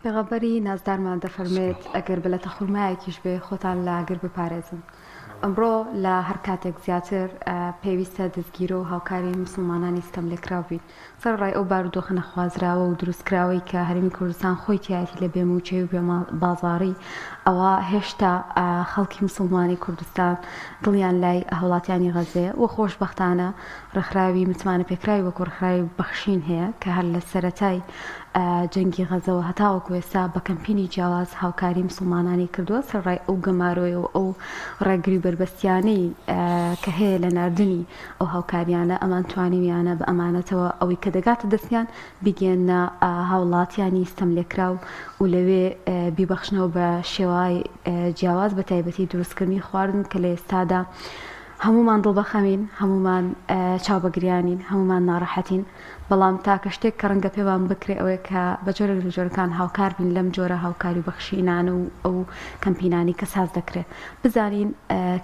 پێغەمبەری نازدارمان دەفەرمێت ئەگەر بەلەتە خوڵمایەکیش بێ خۆتان لە ئاگر بپارێزن. ئەمڕۆ لە هەر کاتێک زیاتر پێویستە دەستگیرە و هاوکاری مسلمانانی ستەم لێکراو بین سەر ڕای ئەو بارودۆخە نەخوازراوە و دروستکراوەی کە هەرمی کوردستان خۆی تایەتی لە بێموچەی و بازاڕی ئەوە هێشتا خەڵکی مسلمانی کوردستان دڵیان لای هەوڵاتیانی غەزەیە و خۆشبەختانە ڕێکخراوی متمانە پێکراوی وەکو ڕێکخراوی بەخشین هەیە کە هەر لە سەرەتای جەنگی غەزەوە هەتاوەکو ئێستا بە کەمپینی جیاواز هاوکاری مسلمانانی کردووە سەرڕای ئەو گەمارۆی و ئەو ڕێگری بربەستیانەی کە هەیە لە ناردنی ئەو هاوکاریانە ئەمان توانیویانە بە ئەمانەتەوە ئەوەی کە دەگاتە دەستیان بگەێنە هاوڵاتیانی ستەم لێکراو و لەوێ بیبەخشنەوە بە شێوای جیاواز بە تایبەتی دروستکردنی خواردن کە لە ئێستادا هەمومان دڵبەخەمین هەمومان چاوبەگریانین هەمومان ناڕەحەتین بەڵام تاکە شتێک کە ڕەنگە پێوان بکرێ ئەوەیە کە بە جۆرە لە جۆرەکان هاوکار بین لەم جۆرە هاوکاری بەخشینانە و ئەو کەمپینانی کە ساز دەکرێت بزانین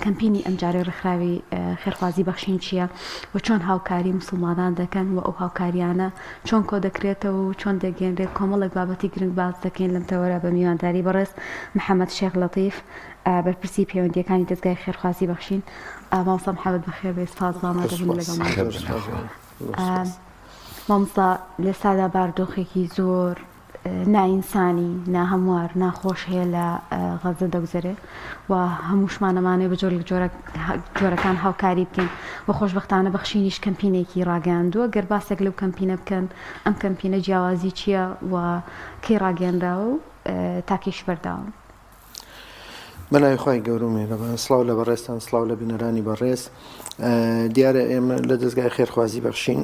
کەمپینی ئەمجارەی ڕێکخراوی خێرخوازی بەخشین چییە و چۆن هاوکاری مسلمانان دەکەن و ئەو هاوکاریانە چۆن کۆ دەکرێتەوە و چۆن دەگەێنرێت کۆمەڵێک بابەتی گرنگ باز دەکەین لەم تەوەرە بە میوانداری بەڕێز محەممەد شێخ لەتیف بەرپرسی پەیوەندیەکانی دەستگای خێرخوازی بەخشین مامۆستا محەممەد بەخێر بێ سپاس ئامادە بوون لەگەڵ مامۆستا لێستادا بارودۆخێکی زۆر نائینسانی ناهەموار ناخۆش هەیە لە غەزە دەگوزارێ و هەمووشمانەمانێ بە جۆرەکان هاوکاری بکەین و خۆشبەختانە بەخشینیش کەمپینێکی ڕاگەاندووە گەر باسێک لەو کەمپینە بکەن ئەم کەمپینە جیاوازی چییە و کەی ڕاگەاندراوە و تاکیش بەرداوە. بەناوی خۆی گەورەمێنە سڵاو لە بەڕێستان سڵاو لە بینەرانی بەڕێز دیارە ئێمە لە دەستگای خێرخوازی بەخشین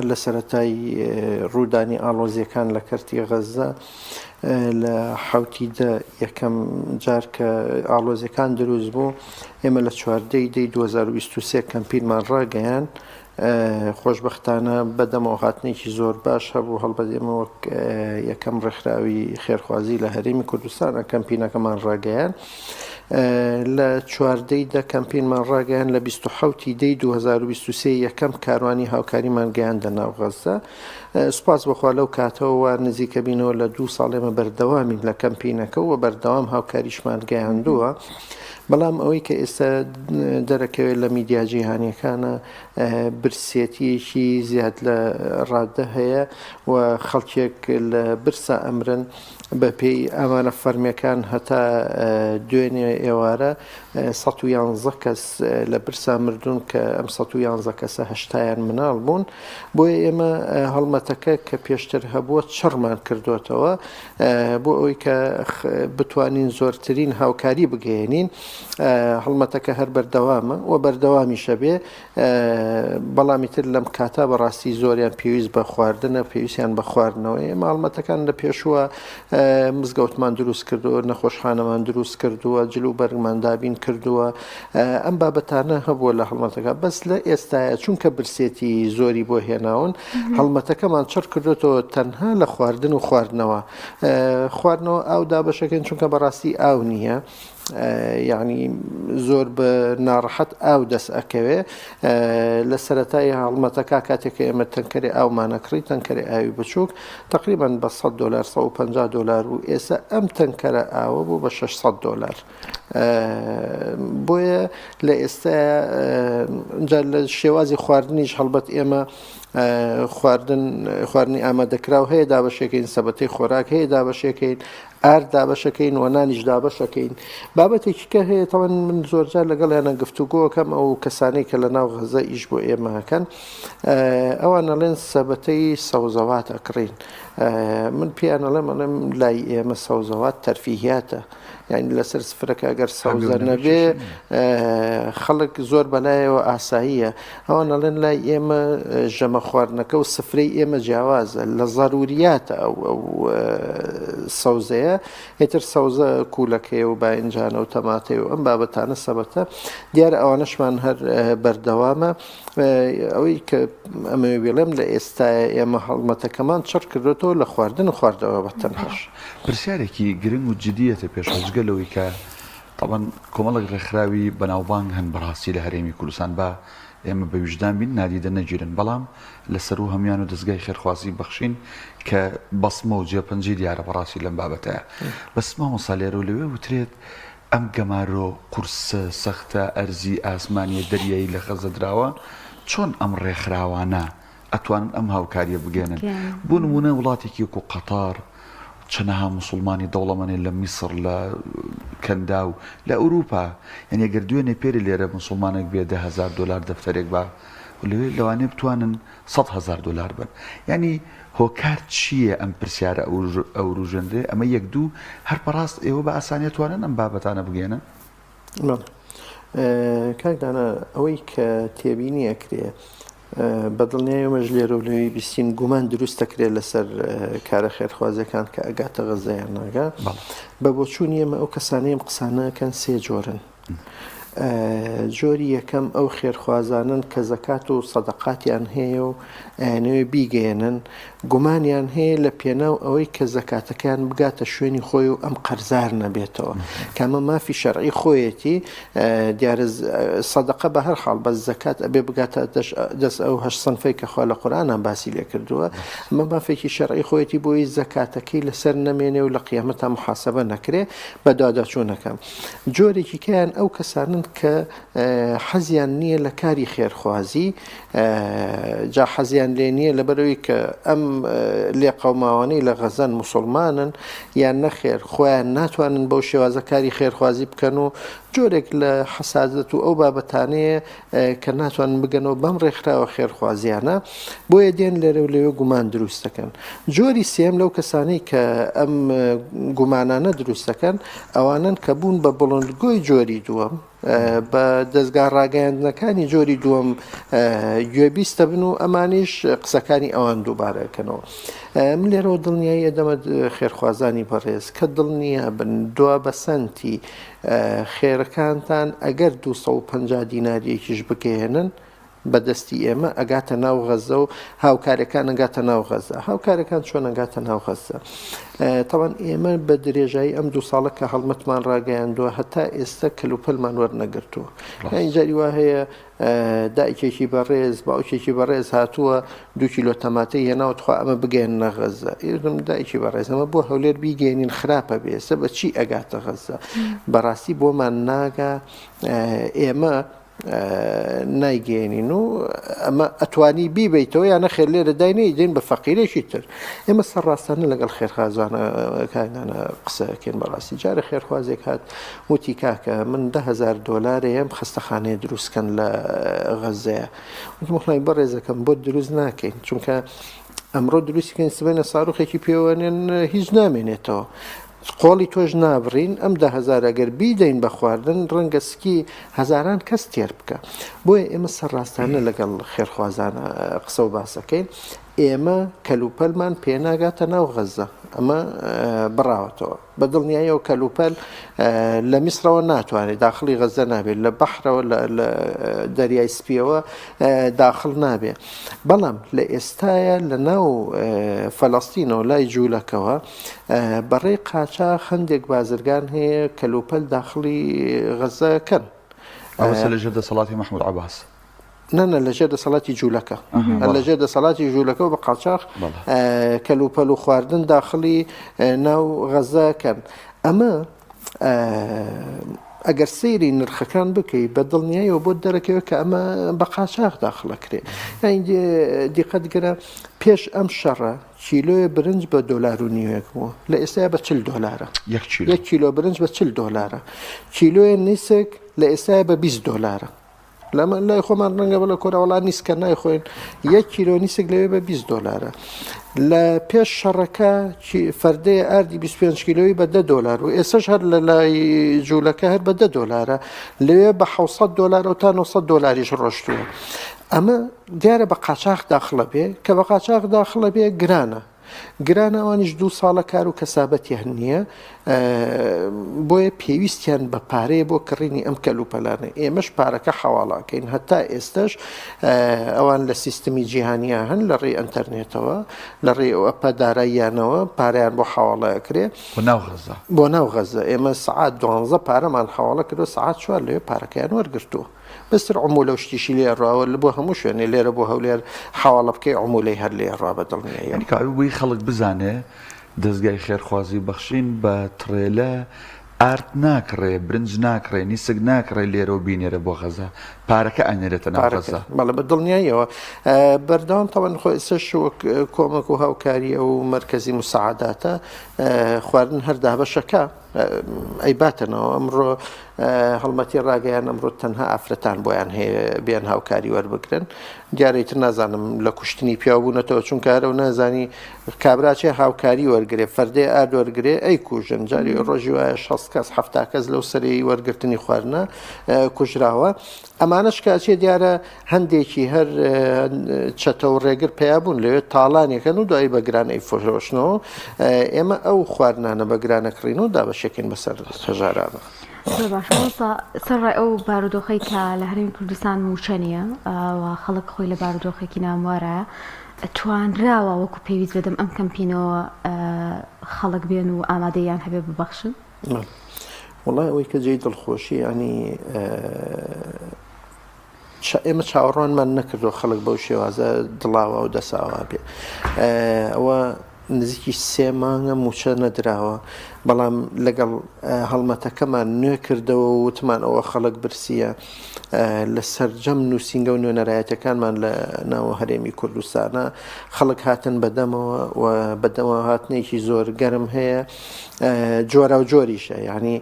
لە سەرەتای ڕوودانی ئاڵۆزیەکان لە کەرتی غەزە لە حوتیدە یەکەم جار کە ئاڵۆزیەکان دروست بوو ئێمە لە 14 2023 کەمپینمان ڕاگەیان خۆشبەختانە بەدەمەوە هاتنێکی زۆر باش هەبوو هەڵبەدێمە وەک یەکەم ڕێکخراوی خێرخوازی لە هەرێمی کوردستانە کەمپینەکەمان ڕاگەیان لە 14 کەمپینمان ڕاگەیان لە 27 2023 یەکەم کاروانی هاوکاریمان گەیاندە ناو غەزە سوپاس بەخوا لەو کاتەوە نزیکە بینەوە لە 2 ساڵێمە بەردەوامین لە کەمپینەکە و بەردەوام هاوکاریشمان گەیاندووە بەڵام ئەوەی کە ئێستا دەرەکەوێت لە میدیا جیهانیەکانە برسێتیەکی زیاد لە ڕادە هەیە و خەڵکێک لە برسا ئەمرن بە پێی ئەمانە فەرمیەکان هەتا دوێنێ ئێوارە 111 کەس لە برسا مردوون کە ئەم 111 کەسە هەشتایان مناڵ بوون بۆیە ئێمە هەڵمەتەکە کە پێشتر هەبووە چڕمان کردوێتەوە بۆ ئەوەی کە بتوانین زۆرترین هاوکاری بگەێنین هەڵمەتەکە هەر بەردەوامە و بەردەوامیشە بێ بەڵامی تر لەم کاتا بەڕاستی زۆریان پێویست بە خواردنە پێویستیان بە خواردنەوەی ماڵمەتەکان لە پێشووە مزگەوتمان دروست کردووە نەخۆشخانەمان دروست کردووە جلو بەرگمان دابین کردووە ئەم بابەتانە هەبووە لە هەڵمەتەکە بەس لە ئێستاە چونکە برسێتی زۆری بۆ هێناون هەڵمەتەکەمان چڕ کردوێتەوە تەنها لە خواردن و خواردنەوە ئاو دابەشەکەن چونکە بەڕاستی ئاو نییە یعنی زۆر بە ناڕەحەت ئاو دەست ئەکەوێ لە سەرەتای هەڵمەتەکە کاتێکە ئێمە تەنکەری ئاومانەکڕی تەنکەری ئاوی بچووک تقریبان بە $100 $150 و ئێستا ئەم تەنکەرە ئاوە بوو بە $600 بۆیە لە ئێستا لە شێوازی خواردنیش هەڵبەت ئێمە خواردنی ئامادەکراو هەیە دابەشەکەین سەبەتەی خۆراک هەیە دابەشەکەین ئار دابەشەکەین و نانیش دابەشەکەین بابەتێکی کە هەیە تەوەن من زۆرجار لەگەڵ یانە گفتوگۆکەم ئەو کەسانەی کە لە ناو غەزە ئیش بۆ ئێمەکەن ئەوان ئەڵێن سەبەتەی سەوزەوات ئەکڕین من پیانەڵێم ئەڵێم لای ئێمە سەوزەوات تەرفیهیاتە یعنی لەسەر سفرەکە ئەگەر سەوزە نەبێ خەڵک زۆر بەلایەوە ئاساییە ئەوان ئەڵێن لای ئێمە ژەمە خواردنەکە و سفرەی ئێمە جیاوازە لە ضەروریاتە ئەو سەوزەیە هێتر سەوزە کوولەکەی و باینجانە و تەماتەی و ئەم بابەتانە سەبەتە دیارە ئەوانەشمان هەر بەردەوامە ئەوەی کە ئەمە بڵێم لە ئێستای ئێمە هەڵمەتەکەمان چڕ کردوێتەوە لە خواردن و خواردەوە بەتەنهاش پرسیارێکی گرنگ و جدیەتە پێشۆزگەلەوەی کە طبعاً کۆمەڵک ڕێکخراوی بەناوبانگ هەن بەڕاستی لە هەرێمی کوردستان بە ئێمە بە وجدان بین نادیدە نەگیرن بەڵام لەسەر و هەمان و دەستگای خێرخوازی بەخشین کە بەسمە و جێپەنجی دیارە بەڕاستی لەم بابەتەیە بەس مامۆستا لێرە و لەوێ وترێت ئەم گەمارۆ قورسە سەختە ئەرزی ئاسمانیە دەریایی لە خەزەدراوە چۆن ئەم ڕێکخراوانە ئەتوانن ئەم هاوکاریە بگەێنن بۆ نمونە وڵاتێکی وەکو قەتار چەنەها مسلمانی دەوڵەمەنێ لە میسر لە کەندا و لە ئەوروپا یعنی ئەگەر دوێنێ پێری لێرە مسلمانێک بێ $10,000 دەفتەرێک بە لەوێ لەوانێ بتوانن $100,000 بن یعنی هۆکار چییە ئەم پرسیارە ئەو ڕوژێنرێ ئەمە یەک دوو هەر بەڕاست ئێوە بە ئاسانیە توانن ئەم بابەتانە بگەێنن کاکدانە ئەوەی کە تێبینی ئەکرێ بەدڵنیایەمەش لێرە و لەوەی بیستین گومان دروست دەکرێت لەسەر کارە خێرخوازەکان کە ئەگاتە غەزەیان ناگا بە بۆچوونی ئێمە ئەو کەسانەیەم قسانەکەن سێ جۆرن جۆری یەکەم ئەو خێرخوازانن کە زەکات و سەدەقاتیان هەیە و نوێ بیگەێنن گومانیان هەیە لە پێناو ئەوەی کە زەکاتەکان بگاتە شوێنی خۆی و ئەم قەرزار نەبێتەوە کامە مافی شەرعی خۆیەتی دیارە سەدەقە بە هەر حاڵ بەس زەکات ئەبێ بگاتە دەست ئەو هەشت سنفەی کە خوا لە قورئانە باسی لێ کردووە ئەمە مافێکی شەرعی خۆیەتی بۆی زەکاتەکەی لەسەر نەمێنێ و لە قیامەتە محاسەبە نەکرێ بە داداچوونەکەم جۆرێکی کەیان ئەو کەسانن کە حەزیان نییە لە کاری خێرخوازی جا حەزیان لێ نییە لەبەرەوەی کە ئەم لێ قەوماوانەی لە غەزەن موسڵمانن یان نەخێر خۆیان ناتوانن بەو شێوازە کاری خێرخوازی بکەن و جۆرێک لە حەسازەت و ئەو بابەتانەیە کە ناتوانن بگەنەوە بەم ڕێکخراوە خێرخوازیانە بۆیە دێن لێرە و لەوێ گومان دروست دەکەن جۆری سێم لەو کەسانەی کە ئەم گومانانە دروست دەکەن ئەوانن کە بوون بە بڵندگۆی جۆری دووەم بە دەستگا ڕاگەیاندنەکانی جۆری دووەم گوێبیستە بن و ئەمانیش قسەکانی ئەوان دووبارەکەنەوە من لێرەوە دڵنیایی ئەدەمە خێرخوازانی بەڕێز کە دڵنیە بن دوا بەسەنتی خێرەکانتان ئەگەر 250 دیناریەکیش بگەێنن بەدەستی ئێمە ئەگاتە ناو غەزە و هاوکارەکان ئەگاتە ناو غەزە هاوکارەکان چۆن ئەگاتە ناو غەزە تاوان ئێمە بە درێژایی ئەم 2 ساڵە کە هەڵمەتمان ڕاگەیاندووە هەتا ئێستا کەلوپەلمان وەرنەگرتووە اینجاری وا هەیە دایکێکی بەڕێز باوکێکی بەڕێز هاتووە 2 کیلۆ تەماتەی هێناوە تخوا ئەمە بگەێنە غەزە ئێرم دایکی بەڕێز ئەمە بۆ هەولێر بیگەێنین خراپە بێسە بە چی ئەگاتە غەزە بەڕاستی بۆمان ناگا ئێمە نایگەێنین و ئەمە ئەتوانی بیبیتەوە یانە خێر لێرە داینەی دێن بە فەقیرێکی تر ئێمە سەرڕاستانە لەگەڵ خێرخوازانە کاگانە قسەکەین بەڕاستی جارە خێرخوازێک هات وتی کاکە من $10,000 هەم خستەخانەیە دروستکەن لە غەزەیە وتمەخڵی بەڕێزەکەم بۆ دروست ناکەین چونکە ئەمڕۆ دروستیکەین سبەینە ساڕوخێکی پێوەنێن هیچ نامێنێتەوە قۆڵی تۆش نابڕین ئەم 10,000 ئەگەر بیدەین بە خواردن ڕەنگە سکی هەزاران کەس تێر بکە بۆیە ئێمە سەرڕاستانە لەگەڵ خێرخوازانە قسە و باسەکەین ئێمە کەلوپەلمان پێناگاتە ناو غەزە ئەمە بڕاوەتەوە بە دڵنیاییەوە کەلوپەل لە میسرەوە ناتوانێت داخلی غەزە نابێت لە بەحرەوە لە دەریای سپیەوە داخل نابێت بەڵام لە ئێستایە لە ناو فەڵەستینەوە لای جوولەکەوە بەڕێی قاچاق هەندێک بازرگان هەیە کەلوپەل داخلی غەزەکەن ئەوە لەژێر دەسەڵاتی مەحموود عەباس نە لەژێر دەسەڵاتی جوولەکە لەژێر دەسەڵاتی جوولەکە بە قاچاق کەلوپەل و خواردن داخلی ناو غەزەکەن ئەمە ئەگەر سەیری نرخەکان بکەی بە دڵنیاییەوە بۆ دەرەکەوە کە ئەمە بە قاچاق داخلەکرێ دیقەت گرە پێش ئەم شەڕە کیلۆی برنج بە $1.5 بووە لە ئێستا بە $40 1 کیلۆ برنج بە $40 کیلۆی نیسک لە ئێستا بە $20 لەمە لای خۆمان ڕەنگە بڵە کۆراوەڵات نیسکە نایخۆین 1 کیلۆ نیسک لەوێ بە $20 لە پێش شەڕەکە فەردەیە ئاردی 25 کیلۆی بە $10 و ئێسش هەر لە لای جوولەکە هەر بە $10 لەوێ بە $700 و تا $900 ڕۆشتووە ئەمە دیارە بە قاچاق داخڵە بێ کە بە قاچاق داخڵە بێ گرانە گرانەوانیش 2 ساڵە کار و کەسابەتیان نییە بۆیە پێویستیان بە پارەیە بۆ کڕینی ئەم کەلوپەلانە ئێمەش پارەکە حەواڵاکەین هەتا ئێستش ئەوان لە سیستمی جیهانیا هەن لە ڕێی ئەنتەرنێتەوە لە ڕێ ئەپە داراییانەوە پارەیان بۆ حەواڵەکرێ بۆ ناو غەزە ئێمە سعات 12 پارەمان حەواڵە کردو سعات 4 لەوێ پارەکەیان وەرگرتووە بەستر عمولە و شتیشی لێ ڕاوە لە بۆ هەموو شوێنێ لێرە بۆ هەولێر حواڵە بکەی عمولەی هەر لێ ڕا بە دڵنیایی ینی کاوی خەڵک بزانێ دەستگای خێرخوازی بەخشین بە ترێلە ئارد ناکڕێ برنج ناکڕێ نیسک ناکڕێ لێرە و بینێرە بۆ غەزە پارەکە ئەنێرێتە ناو غەزە بەڵێ بە دڵنیاییەوە بەردەوام تەوەن خۆی سەش کۆمەک و هاوکاری ئەو مرکزی مساعداتە خواردن هەر دابەشەکە ئەیباتنەوە ئەمڕۆ هەڵمەتی ڕاگەیان ئەمڕۆ تەنها ئافرەتان بۆیان هەیە بیان هاوکاری وەربگرن دیارەیتر نازانم لە کوشتنی پیاوبوونەتەوە چونکە هەرە و نازانی کابراچێ هاوکاری وەرگێ فەردێ ئارد وەرگێ ئەی کوژن جاری ڕۆژی وایە 6 کەس 7 کەس لەو سەری وەرگرتنی خواردنە کوژراوە ئەمانەش کاچێ دیارە هەندێکی هەر چەتە و ڕێگر پیابوون لەوێت تاڵانێکەن و دوایی بەگرانەی فۆشەوەشنەوە ئێمە ئەو خواردنانە بەگرانەکڕین و دابەشێکین بەسەر هەژارانە. باش سەرڕای ئەو بارودۆخی کە لە هەرمی کوردستان موچەنیە و خەڵک خۆی لە بارودۆخێکی ناموارە توانراوە وەکو پێویست بدەم ئەم کەمپینەوە خەڵک بێن و ئامادەیان هەبێ ببەخشن وڵای ئەوەی کە جێی دڵخۆشی ینی ئێمە چاوەڕوانمان نەکردو خەڵک بەو شێوازە دڵاوە و دەساوا بێ ئەوە نزیکی 3 مانگە موچە نەدراوە بەڵام لەگەڵ هەڵمەتەکەمان نوێ کردەوە و وتمان ئەوە خەڵک برسیە لە سەرجەم نووسینگە و نوێنەرایەتەکانمان لە ناوە هەرێمی کوردستانە خەڵک هاتن بەدەمەوە و بەدەمەوە هاتنێکی زۆر گەرم هەیە جۆرە و جۆریشە یعنی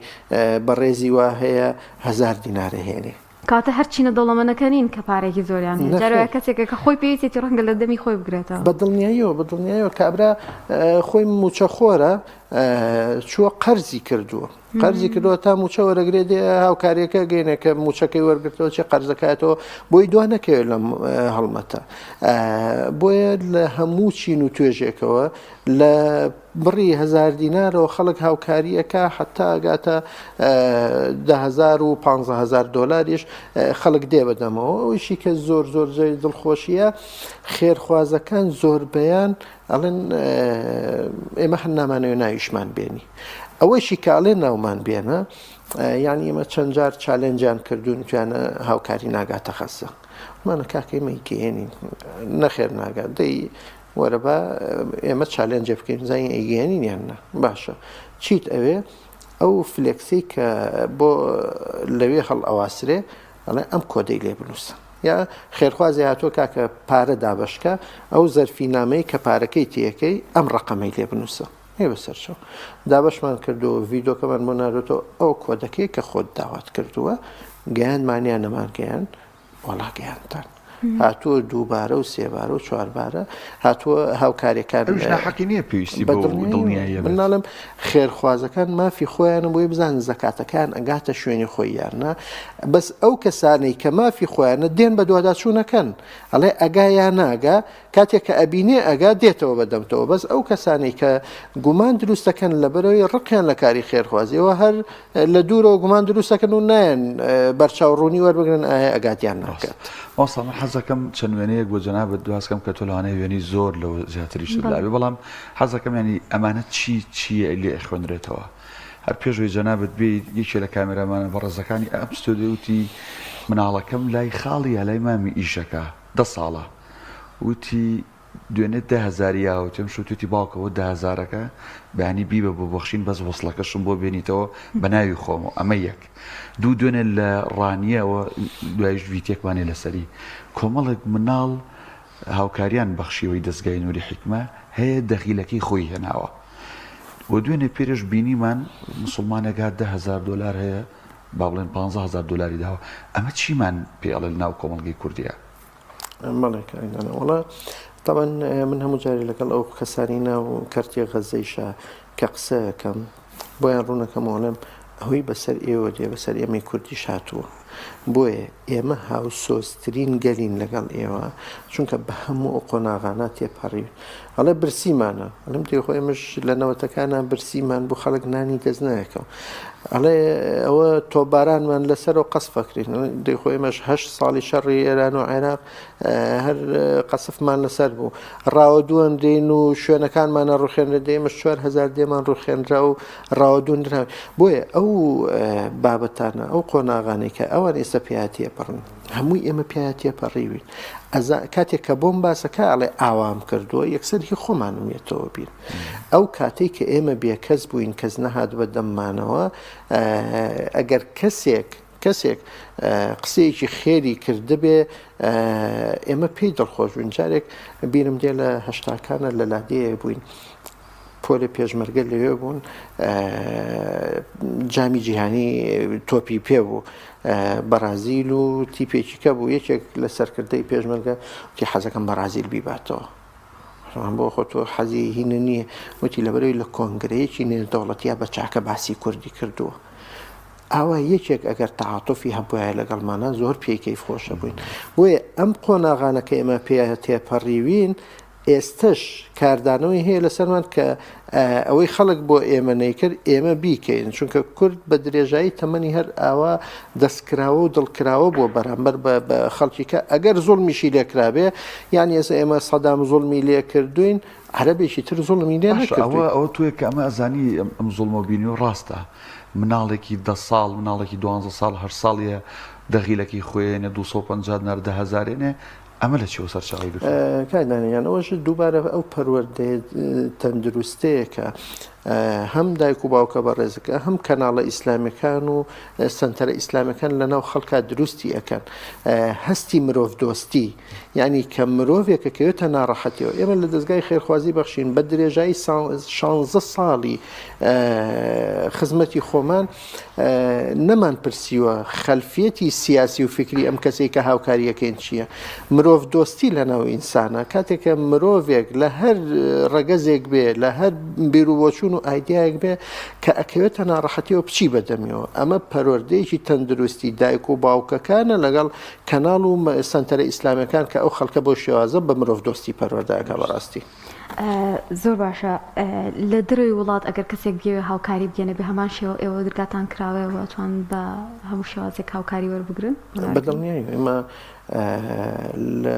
بەڕێزی وا هەیە 1000 دینارە هێنێ کاتە هەرچینە دەوڵەمەنەکەنین کە پارێکی زۆریان جارە کەسێکە کە خۆی پێویستی ڕەنگە لە دەمی خۆی بگرێتەوە بەدڵنیاییەوە کابرا خۆی موچە خۆرە چووە قەرزی کردووە تا موچە وەرەگرێت هاوکاریەکە گەینێکە موچەکەی وەرگرتەوە چێ قەرزەکاتەوە بۆی دوا نەکەوێت لەم هەڵمەتە بۆیە لە هەموو چین و توێژێکەوە لە بڕی 1000 دینارەوە خەڵک هاوکاریەکە حتا گاتە 10,000 و 15,000 دۆلاریش خەڵک دێ بەدەمەوە ئەویشی کە زۆر جێی دڵخۆشیە خێرخوازەکان زۆر بەیان ئەڵێن ئێمە هەر نامانەوە ناویشمان بێنی ئەوەیشی کاڵێ ناومان بێنە یعنی ئێمە چەند جار چالێنجیان کردوون توانە هاوکاری ناگاتە خەسە مانە کاکەمە گەێنین نەخێر ناگات دەی وەرە بە ئێمە چالێنجە بکەین زای ئەیگەێنین یاننا باشە چیت ئەوێ ئەو فلێکسی کە بۆ لەوێ هەڵ ئەواسرێ ئەڵێ ئەم کۆدەی لێ بنووسە یا خێرخوازی هاتووە کاکە پارە دابشکە ئەو زەرفینامەی کە پارەکەی تیەکەی ئەم ڕقەمەی لێ بنووسە بەسەرچەوە دابشمان کردو ڤیدۆکەمان بۆ ناردێتەوە ئەو کۆدەکەی کە خۆت داوات کردووە گەیانمانیان نەمانگەیان وەڵا گەیانتان هاتووە دووبارە و سێبارە و چواربارە هاتووە هاوکاریەکان حەقی نییە پێویستی بە دڵنیاییە مناڵم خێرخوازەکان مافی خۆیان بۆی بزان زەکاتەکان ئەگاتە شوێنی خۆیانە بەس ئەو کەسانەی کە مافی خۆیانە دێن بە دوواداچوونەکەن ئەڵێ ئەگا یان ناگا کاتێک کە ئەبینێ ئەگا دێتەوە بەدەمتەوە بەس ئەو کەسانەی کە گومان دروستەکەن لەبەرەوەی ڕقیان لە کاری خێرخوازیەوە هەر لە دوورەوە گومان دروستەکەن و نایەن بەرچاوڕوونی وەربگرن ئایا ئەگاتیان ناکات ئەوساڵ حەزەکەم چەند وێنەیەک بۆ جەنابەت دوازکەم کە تۆ لەوانەیە وێنی زۆر لەوە زیاتریش دابێ بەڵام حەزەکەم ینی ئەمانە چییە لێ خوێنرێتەوە هەر پێشەوەی جەنابەت بێ یەکێ لە کامێرامانە بەڕێزەکانی ئەم ستۆدیوتی مناڵەکەم لای خاڵی لای مامی ئیشەکە 10 ساڵە وتی دوێنێت 10,000 یاوتم شوتوتی باوکەوە 10,000ەکە بەانی بیبە بۆ بەخشین بەس وەسڵەکەشم بۆ بێنیتەوە بە ناوی خۆمەوە ئەمە یەک دوێنێت لە ڕانیەوە دوایش ڤیتێکمانێ لەسەری کۆمەڵێک مناڵ هاوکاریان بەخشیەوەی دەستگای نووری حکمە هەیە دەخیلەکەی خۆی هێناوە و دوێنێ پێرش بینیمان مسلمانێکا 10,000 دلار هەیە با بڵێن 15,000 دلاری داوە ئەمە چیمان پێڵێ ناو کۆمەڵگەی کوردیە وڵا طبعا من هەموو جاری لەگەڵ ئەو کەسانی ناو کەرتی غەزەیشە کە قسەکەم بۆیان ڕوونەکەمەوەڵێم ئەوەی بەسەر ئێوە دێ بەسەر ئێمەی کوردیش هاتووە بۆیە ئێمە هاوسۆسترین گەلین لەگەڵ ئێوە چونکە بە هەموو ئەو قۆناغانە تێپەڕی ئەڵێ برسیمانە ئەلم تێخۆ ئێمەش لە نەوەتەکانە برسیمان بۆ خەڵک نانی دەست نایەکەم ئەڵێ ئەوە تۆبارانمان لەسەر و قەسفەکرین دەیخۆ ئێمەش 8 ساڵی شەڕی ئێران و عێراق هەر قەسفمان لەسەر بوو ڕاوەدووەن دێن و شوێنەکانمانە ڕوخێنرە دێمەش 4,000 دێمان ڕوخێنرا و ڕاوەدوون درا بۆیە ئەو بابەتانە ئەو قۆناغانێک کە ئەو ئەوان ئێستا پیاتێ پڕن هەمووی ئێمە پیاتێ پەڕیوین کاتێک کە بۆم باسەکە ئەڵێ ئاوام کردووە یەکسەری خۆمانمێتەوە بین ئەو کاتێک کە ئێمە بێکەس بووین کەس نەهات بە دەممانەوە ئەگەر کەسێک قسەیەکی خێری کردبێ ئێمە پێی دڵخۆش بووین جارێک بیرم دێ لە هەشتاکانە لە لادەیە بووین پۆلە پێشمەرگە لەوێ بوون جامی جیهانی تۆپی پێ بوو بەرازیل و تیپێکی کە بوو یەکێک لە سەرکردەی پێشمەرگە وتی حەزەکەم بەرازیل بیباتەوە بۆ خۆتۆ حەزی هینە نییە وتی لەبەرەوەی لە کۆنگرەیەکی نێودەوڵەتیە بە چاکە باسی کوردی کردووە ئاوا یەکێک ئەگەر تەعاتۆفی هەبووایە لەگەڵمانە زۆر پێی خۆشە بووین بۆیە ئەم قۆناغانەکە ئێمە پێ تێپەڕیوین ئێستش کاردانەوەی هەیە لەسەرمان کە ئەوەی خەڵک بۆ ئێمە نەیکرد ئێمە بیکەین چونکە کورد بە درێژایی تەمەنی هەر ئاوا دەستکراوە و دڵکراوە بۆ بەرامبەر بە خەڵکی کە ئەگەر زوڵمیشی لێکرابێ یانی ئێستا ئێمە سەدام زوڵمی لێ کردوین عەرەبێکی تر زوڵمی لێ نەکردوین ئەوە توێک کە ئەمە ئەزانی ئەم زوڵمە بینی و ڕاستە مناڵێکی 10 ساڵ مناڵێکی 12 ساڵ هەر ساڵیە دەغیلەکی خوێنێ 250 نەردە هەزارێنێ ئەمە لە چێوە سەرچاوی کاردانیان ئەوەش دووبارە ئەو پەروەردەیە تەندروستەیە کە هەم دایک و باوکە بەڕێزەکە هەم کەناڵە ئیسلامیەکان و سنتەرە ئیسلامیەکان لەناو خەڵکا دروستی ئەەکەن هەستی مرۆڤ دۆستی یعنی کە مرۆڤێکە کەوێتە ناڕەحەتیەوە ئێمە لە دەستگای خێرخوازی بەخشین بە درێژایی 16 ساڵی خزمەتی خۆمان نەمان پرسیوە خەلفیەتی سیاسی و فکری ئەم کەسێک کە هاوکاریەکەین چییە مرۆڤ دۆستی لەناو ئینسانە کاتێکە مرۆڤێک لە هەر ڕەگەزێک بێ لە هەر بیرروبۆچوون و ئایدایەک بێ کە ئەکەوێتە ناڕەحەتیەوە بچی بەدەمیەوە ئەمە پەروەردەیەکی تەندروستی دایک و باوکەکانە لەگەڵ کەناڵ و سنتەرە ئیسلامیەکان کە ئەو خەڵکە بۆ شێوازە بە مرۆڤ دۆستی پەروەردەکە بەڕاستی زۆر باشە لە دروی وڵات ئەگەر کەسێک بێ هاوکاری بگەنە بێ هەمان شێوە ئێوە دەرگاتان کراوەوە توان بە هەموو شێوازێک هاوکاری وەربگرن بەدڵنیایی ئێمە لە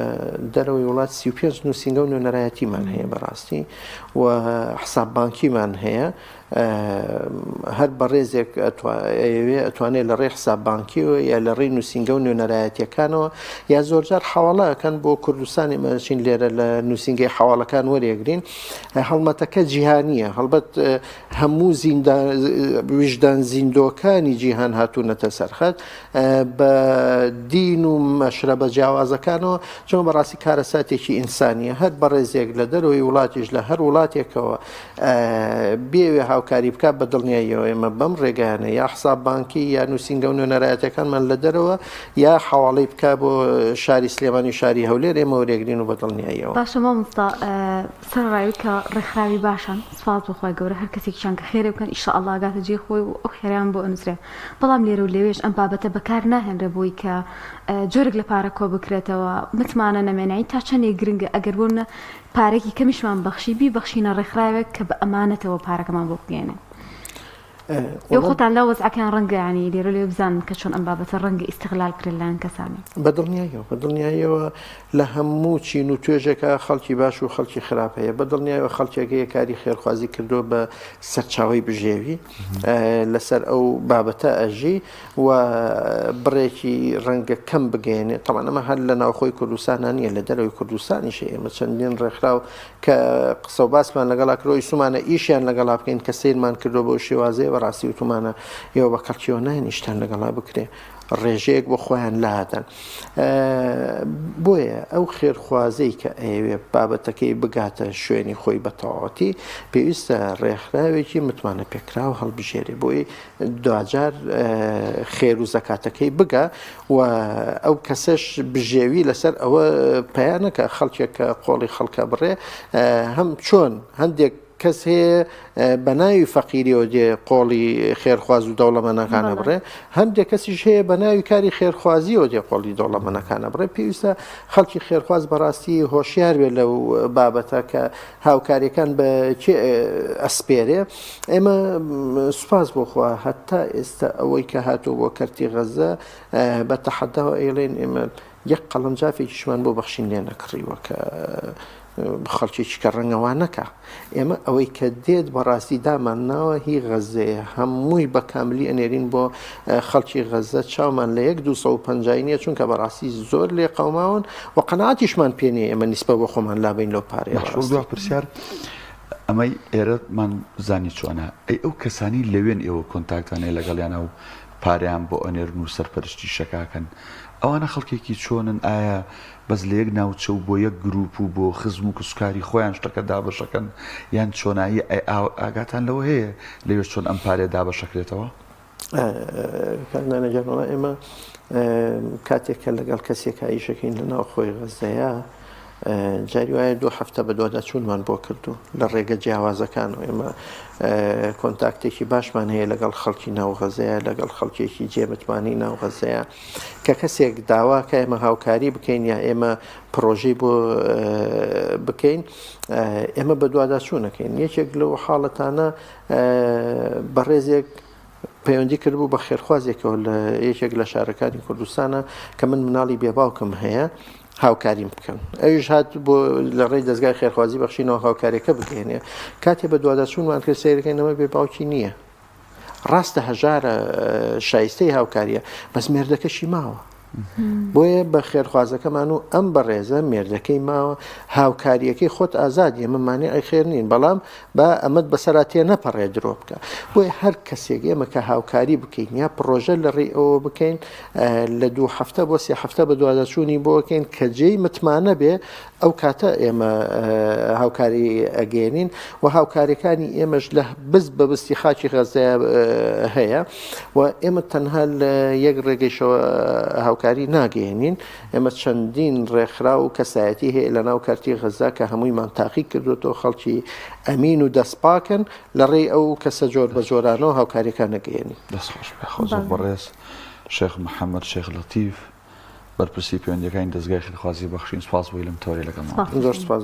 دەرەوەی وڵات 35 نووسینگە و نوێنەرایەتیمان هەیە بەڕاستی و حساب بانکیمان هەیە هەر بەڕێزێک ئەتوانێت لە ڕێی حساب بانکیەوە یا لە ڕێی نووسینگە و نوێنەرایەتیەکانەوە یا زۆرجار حواڵەکەن بۆ کوردستانی مەچین لێرە لە نووسینگەی حواڵەکان وەرێگرین هەڵمەتەکە جیهانیە هەڵبەت هەموو ویژدان زیندۆکانی جیهان هاتوونەتە سەرخەت بە دین و مەشرە بە جیاوازەکانەوە چۆن بەڕاستی کارەساتێکی ئینسانیە هەر بەڕێزێک لە دەرەوەی وڵاتیش لە هەر وڵاتێکەوە بێوێ هاوکاری بکات بە دڵنیاییەوە ئێمە بەم ڕێگانە یا حساب بانکی یا نووسینگە و نوێنەرایەتەکانمان لە دەرەوە یا حواڵەی بک بۆ شاری سلێمانی شاری هەولێر ئێمە وەرێگرین و بە دڵنیاییەوە باشە مامۆستا سەرڕاوی کە ڕێکخراوی باشن سوپاس بخوای گەورە هەر کەسێکیشان کە خێرە بکەن ئیشەڵڵا ئاگاتە جێ خۆی و ئەو خێران بۆ ئەنووسرێ بەڵام لێرە و لەوێش ئەم بابەتە بەکار ناهێنرە بۆی کە جۆرێک لە پارە کۆ بکرێتەوە متمانە نەمێنایی تا چەندێک گرنگە ئەگەر بۆنە پارێکی کەمیشمان بەخشی بەخشینە ڕێکخراوێک کە بە ئەمانەتەوە پارەکەمان بۆ بگەێنێ ئێوە خۆتان لە وەزعەکان ڕەنگە ینی لێرە لێ بزانن کە چۆن ئەم بابەتە ڕەنگە ئیستیغلال کرد لایەن کەسانی بەدڵنیاییەوە لە هەموو چین و توێژێکە خەڵکی باش و خەڵکی خراپ هەیە بەدڵنیایەوە خەڵکێکەیە کاری خێرخوازی کردو بە سەرچاوی بژێوی لەسەر ئەو بابەتە ئەژی و بڕێکی ڕەنگە کەم بگەێنێت تەمان ئەمە هەر لە ناوخۆی کوردستانە نیە لە دەرەوەی کوردستانیش ئێمە چەندین ڕێکخراو کە قسە و باسمان لەگەڵا کرۆی سومانە ئیشیان لەگەڵا بکەین کە سیرمان کردو بۆ شێوازەیە بەڕاستی وتمانە ئێوە بە کەڵکیەوە نایەنیشتان لەگەڵا بکرێ ڕێژەیەک بۆ خۆیان لادەن بۆیە ئەو خێرخوازەی کە ئەوێ بابەتەکەی بگاتە شوێنی خۆی بەتەواوەتی پێویستە ڕێکخراوێکی متمانە پێکراو هەڵبژێرێ بۆی دوجار خێر و زەکاتەکەی بگە و ئەو کەسەش بژێوی لەسەر ئەوە پەیانەکە خەڵکێکە قۆڵی خەڵکە بڕێ هەم چۆن هەندێک کەس هەیە بە ناوی فەقیریەوە دێ قۆڵی خێرخواز و دەوڵەمەندەکانە بڕێ هەندێک کەسیش هەیە بە ناوی کاری خێرخوازیەوە دێ قۆڵی دەوڵەمەندەکانە بڕێ پێویستە خەڵکی خێرخواز بەڕاستی هۆشیار بێت لەو بابەتە کە هاوکاریەکان بە چێ ئەسپێرێ ئێمە سوپاس بۆخوا هەتا ئێستا ئەوەی کە هاتوو بۆ کەرتی غەزە بە تەحەداوە ئێڵێن ئێمە یەک قەڵەنجافێکیشمان بۆ بەخشین لێ نەکڕیوە کە خەڵکیی کە ڕەنگەوان نەکە ئێمە ئەوەی کە دێت بەڕاستی دامانناوە هی غەزەیە هەمووی بە کاملی ئەنێرین بۆ خەڵکی غەزە چاومان لە 1250 نیە چونکە بەڕاستی زۆر لێ قەوماون و قەناعەتیشمان پێنیە ئێمە نیسبە بۆ خۆمان لابین لەو پارەیە دو پرسیار ئەمەی ئێرەمان زانی چۆنە ئەی ئەو کەسانی لەوێن ئێوە کۆنتاکتانەیە لەگەڵیانە و پاریان بۆ ئەنێرن و سەرپەرشتی شەکاکەن ئەوانە خەڵکێکی چۆنن ئایا بەس لە یەک ناوچە و بۆ یەک گروپ و بۆ خزم و کسکاری خۆیان شتەکە دابەشەکەن یان چۆنایی ئاگاتان لەوە هەیە لەوێ چۆن ئەم پارێ دابەشەکرێتەوە؟ نانەجانەوە ئێمە کاتێککە لەگەڵ کەسێکە ئیشەکەین لە ناو خۆی غەزەیە جاری وایە 2 هەفتە بە دووەدا چوونمان بۆ کردو لە ڕێگە جیاوازەکان و ئێمە کۆنتاکتێکی باشمان هەیە لەگەڵ خەڵکی ناو غەزەیە لەگەڵ خەڵکێکی جێمتمانی ناو غەزەیە کە کەسێک داواکە ئێمە هاوکاری بکەین یا ئێمە پرۆژەی بۆ بکەین ئێمە بە دووادا چوونەکەین یەکێک لەو حاڵەتانە بەڕێزێک پەیوەندی کردبوو بە خێرخوازێکەوە لە یەکێک لە شارەکانی کوردستانە کە من مناڵی بێباوکم هەیە هاوکاریم بکەن ئەوش هات بۆ لە ڕێی دەستگای خێرخوازی بەخشینەوە هاوکارێکە بگەێنێ کاتێ بە دووادا چوونمان کرد سیرەکەینەوە بێباوکی نییە ڕاستە هەژارە شایستەی هاوکاریە بەس مێردەکەشی ماوە بۆیە بە خێرخوازەکەمان و ئەم بەڕێزە مێردەکەی ماوە هاوکاریەکەی خۆت ئازادی ئەمەمانی ئەی خێر نین بەڵام بە ئەمەد بەسەراتێ نەپەڕێ درۆ بکە بۆیە هەر کەسێک ئێمە کە هاوکاری بکەین یا پرۆژە لە ڕێی ئەوە بکەین لە 2 هەفتە بۆ 3 هەفتە بە دووادەچوونی بۆکەین کە جێی متمانە بێ ئەو کاتە ئێمە هاوکاری ئەگەێنین و هاوکاریەکانی ئێمەش لە بە بستی خاچی غەزەیە هەیە و ئێمە تەنها لە یەک ڕێگەیشەوە هاوکاری ناگەێنین ئێمە چەندین ڕێکخرا و کەسایەتی هەیە لە ناو کارتی غەزا کە هەموویمان تاقی کردوەوە خەڵکی ئەمین و دەستپاکن لە ڕێی ئەو کەسە جۆر بە جۆرانەوە هاوکاریەکان نەگەێنین دەستخۆش بێ بەڕێز شێخ محەممەد شێخ لەتیف بەرپرسی پەیوەندیەکانی دەستگای خێرخوازی بەخشین سپاس بووی لەم تۆرێ لەگەڵ زۆر سپاس.